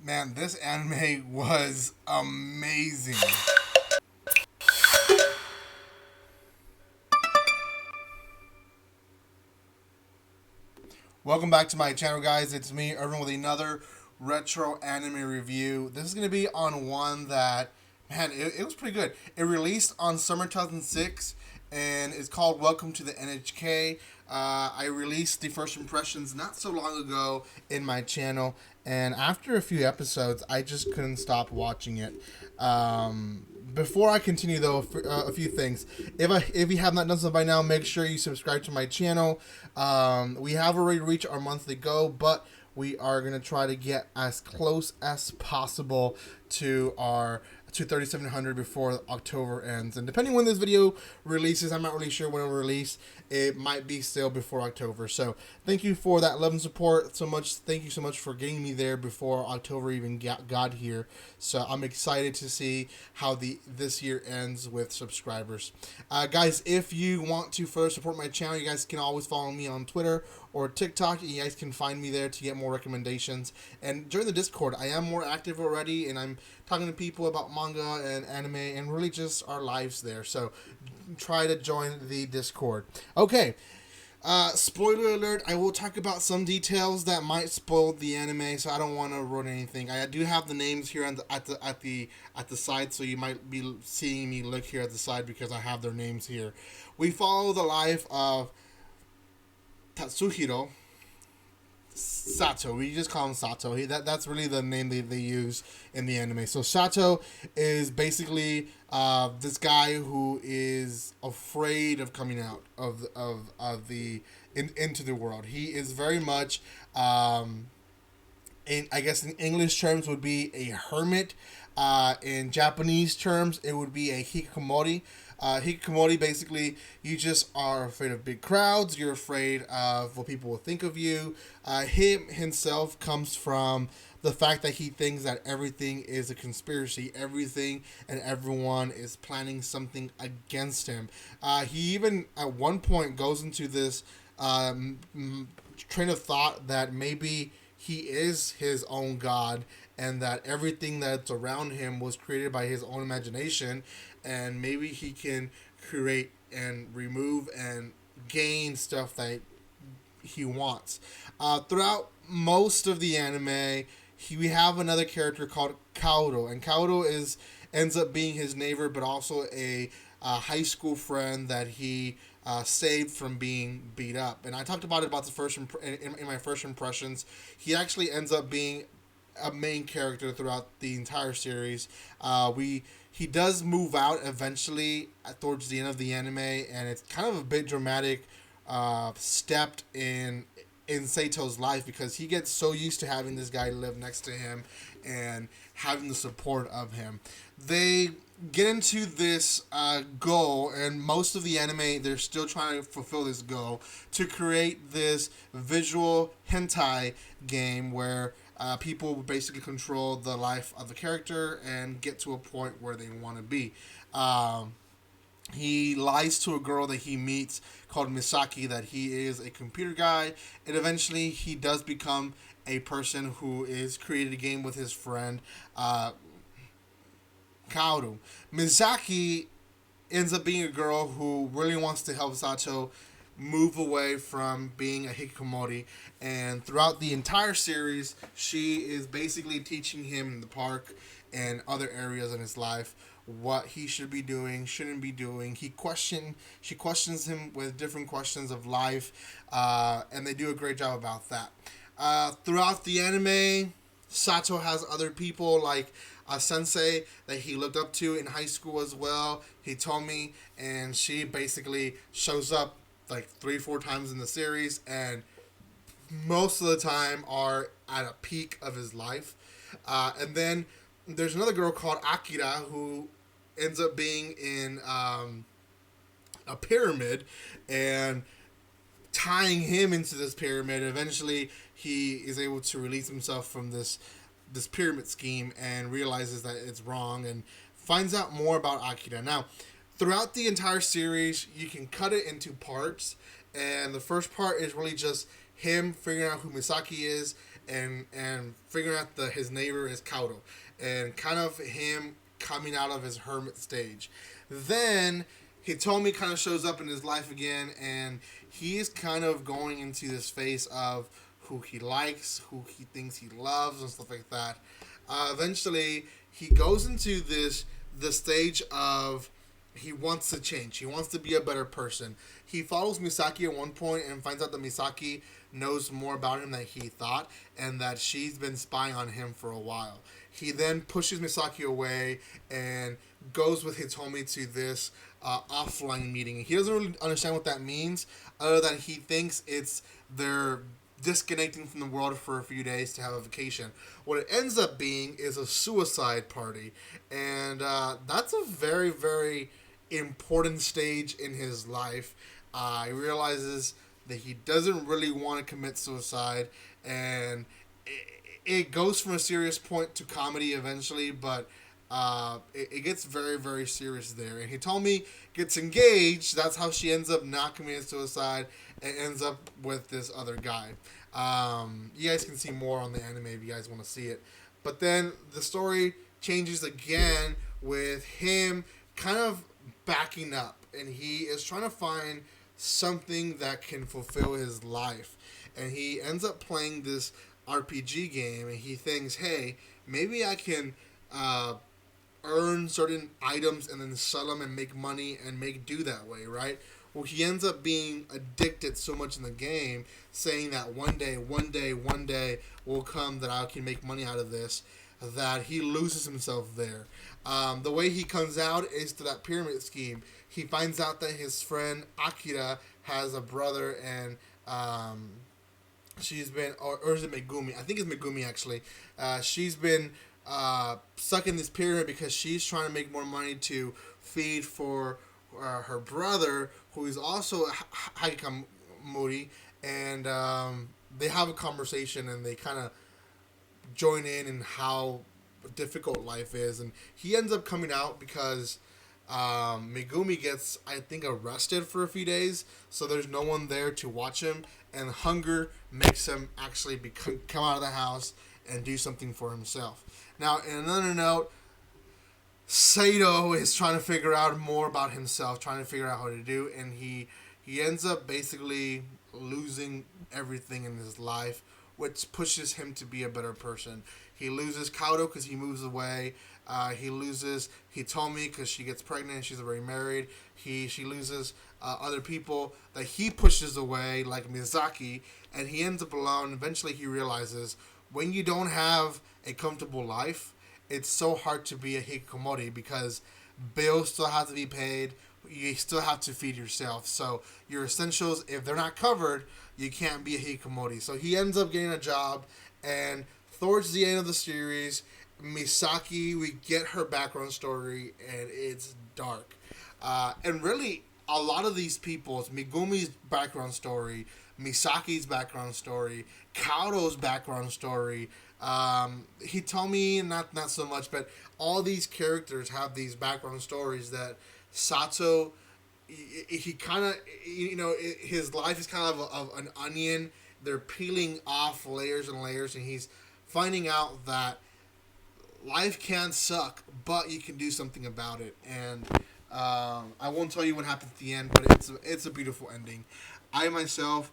Man, this anime was amazing. Welcome back to my channel, guys. It's me, Irvin, with another retro anime review. This is going to be on one that, man, it was pretty good. It released on summer 2006, and it's called Welcome to the NHK. I released the first impressions not so long ago in my channel, and after a few episodes, I just couldn't stop watching it. Before I continue, though, a few things. If you have not done so by now, make sure you subscribe to my channel. We have already reached our monthly goal, but we are going to try to get as close as possible to our 3,700 before October ends. And depending when this video releases, I'm not really sure when it will release. It might be still before October. So thank you for that love and support so much. Thank you so much for getting me there before October even got here. So I'm excited to see how this year ends with subscribers. Guys, if you want to further support my channel, you guys can always follow me on Twitter or TikTok. You guys can find me there to get more recommendations. And join the Discord. I am more active already, and I'm talking to people about manga and anime and really just our lives there. So try to join the Discord. Okay. Spoiler alert, I will talk about some details that might spoil the anime, so I don't want to ruin anything. I do have the names here at the side, so you might be seeing me look here at the side because I have their names here. We follow the life of Tatsuhiro Sato. We just call him Sato. That's really the name they use in the anime. So Sato is basically this guy who is afraid of coming out into the world. He is very much I guess in English terms would be a hermit. In Japanese terms, it would be a hikikomori. Hikikomori, basically, you just are afraid of big crowds. You're afraid of what people will think of you. Him himself comes from the fact that he thinks that everything is a conspiracy. Everything and everyone is planning something against him. He even, at one point, goes into this train of thought that maybe he is his own god and that everything that's around him was created by his own imagination, and maybe he can create and remove and gain stuff that he wants. Throughout most of the anime, we have another character called Kaoru, and Kaoru ends up being his neighbor, but also a high school friend that he saved from being beat up. And I talked about it in my first impressions. He actually ends up being a main character throughout the entire series. He does move out eventually towards the end of the anime, and it's kind of a bit dramatic step in Sato's life because he gets so used to having this guy live next to him and having the support of him. They get into this goal, and most of the anime they're still trying to fulfill this goal to create this visual hentai game where people basically control the life of the character and get to a point where they want to be. He lies to a girl that he meets called Misaki that he is a computer guy, and eventually he does become a person who is created a game with his friend Kaoru. Misaki ends up being a girl who really wants to help Sato move away from being a hikikomori, and throughout the entire series she is basically teaching him in the park and other areas in his life what he should be doing, shouldn't be doing. She questions him with different questions of life, and they do a great job about that. Throughout the anime, Sato has other people like a sensei that he looked up to in high school as well, Hitomi, and she basically shows up like 3-4 times in the series, and most of the time are at a peak of his life. And then there's another girl called Akira who ends up being in a pyramid and tying him into this pyramid. Eventually he is able to release himself from this pyramid scheme and realizes that it's wrong and finds out more about Akira. Now, throughout the entire series, you can cut it into parts, and the first part is really just him figuring out who Misaki is and figuring out that his neighbor is Kauto, and kind of him coming out of his hermit stage. Then Hitomi kind of shows up in his life again, and he is kind of going into this phase of who he likes, who he thinks he loves, and stuff like that. Eventually, he goes into the stage of he wants to change. He wants to be a better person. He follows Misaki at one point and finds out that Misaki knows more about him than he thought, and that she's been spying on him for a while. He then pushes Misaki away and goes with Hitomi to this offline meeting. He doesn't really understand what that means, other than he thinks it's they're disconnecting from the world for a few days to have a vacation. What it ends up being is a suicide party, and that's a very, very important stage in his life. He realizes that he doesn't really want to commit suicide, and it goes from a serious point to comedy eventually, but it gets very, very serious there. And Hitomi gets engaged. That's how she ends up not committing suicide and ends up with this other guy. You guys can see more on the anime if you guys want to see it. But then the story changes again with him kind of backing up, and he is trying to find something that can fulfill his life. And he ends up playing this RPG game, and he thinks, hey, maybe I can earn certain items and then sell them and make money and make do that way, right? Well, he ends up being addicted so much in the game, saying that one day will come that I can make money out of this, that he loses himself there. The way he comes out is to that pyramid scheme. He finds out that his friend Akira has a brother, and she's been, or is it Megumi? I think it's Megumi actually. She's been stuck in this pyramid because she's trying to make more money to feed for her brother, who is also Hikikomori, and they have a conversation, and they kind of join in how difficult life is, and he ends up coming out because Megumi gets, I think, arrested for a few days, so there's no one there to watch him, and hunger makes him actually come out of the house and do something for himself. Now, in another note, Sato is trying to figure out more about himself, trying to figure out how to do, and he ends up basically losing everything in his life, which pushes him to be a better person. He loses Kauto because he moves away. He loses Hitomi because she gets pregnant and she's already married. She loses other people that he pushes away, like Miyazaki, and he ends up alone. Eventually, he realizes when you don't have a comfortable life, it's so hard to be a hikikomori because bills still have to be paid. You still have to feed yourself. So your essentials, if they're not covered, you can't be a hikikomori. So he ends up getting a job, and towards the end of the series, Misaki, we get her background story, and it's dark. And really, a lot of these people's, Megumi's background story, Misaki's background story, Kauto's background story, Hitomi, not so much, but all these characters have these background stories that Sato, he kind of, his life is kind of an onion. They're peeling off layers and layers, and he's finding out that life can suck, but you can do something about it. And I won't tell you what happens at the end, but it's a beautiful ending. I myself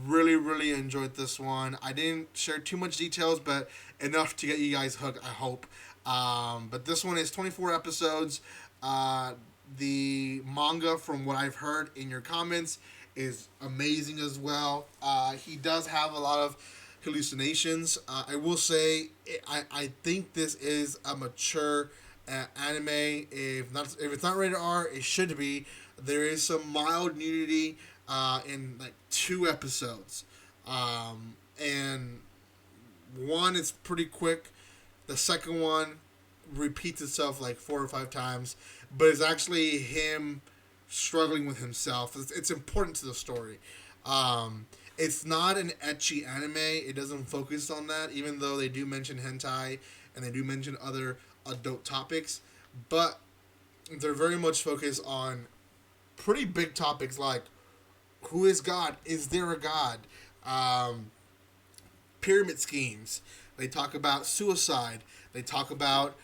really, really enjoyed this one. I didn't share too much details, but enough to get you guys hooked, I hope. But this one is 24 episodes. The manga, from what I've heard in your comments, is amazing as well. He does have a lot of hallucinations. I will say, I think this is a mature anime. If it's not rated R, it should be. There is some mild nudity in like 2 episodes, and one is pretty quick. The second one repeats itself like 4 or 5 times, but it's actually him struggling with himself. It's important to the story. It's not an ecchi anime. It doesn't focus on that, even though they do mention hentai and they do mention other adult topics. But they're very much focused on pretty big topics like, who is God? Is there a God? pyramid schemes. They talk about suicide. They talk about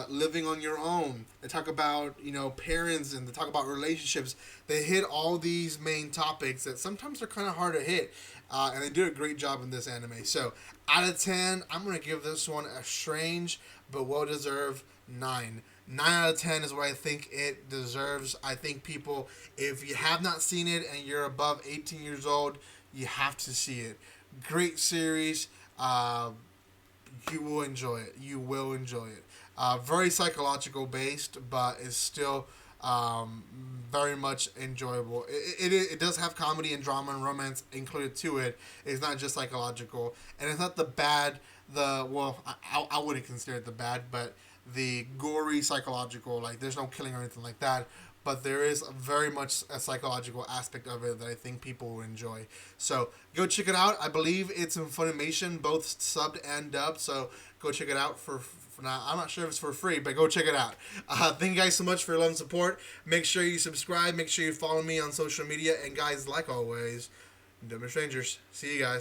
living on your own. They talk about, parents, and they talk about relationships. They hit all these main topics that sometimes are kind of hard to hit, and they do a great job in this anime. So out of 10, I'm gonna give this one a strange but well deserved 9. 9 out of 10 is what I think it deserves. I think people, if you have not seen it and you're above 18 years old, you have to see it. Great series. You will enjoy it. You will enjoy it. Very psychological based, but it's still very much enjoyable. It does have comedy and drama and romance included to it. It's not just psychological, and it's not the bad. I wouldn't consider it the bad, but the gory psychological. Like, there's no killing or anything like that. But there is very much a psychological aspect of it that I think people will enjoy. So go check it out. I believe it's in Funimation, both subbed and dubbed. So go check it out for now. I'm not sure if it's for free, but go check it out. Thank you guys so much for your love and support. Make sure you subscribe. Make sure you follow me on social media. And guys, like always, don't be strangers. See you guys.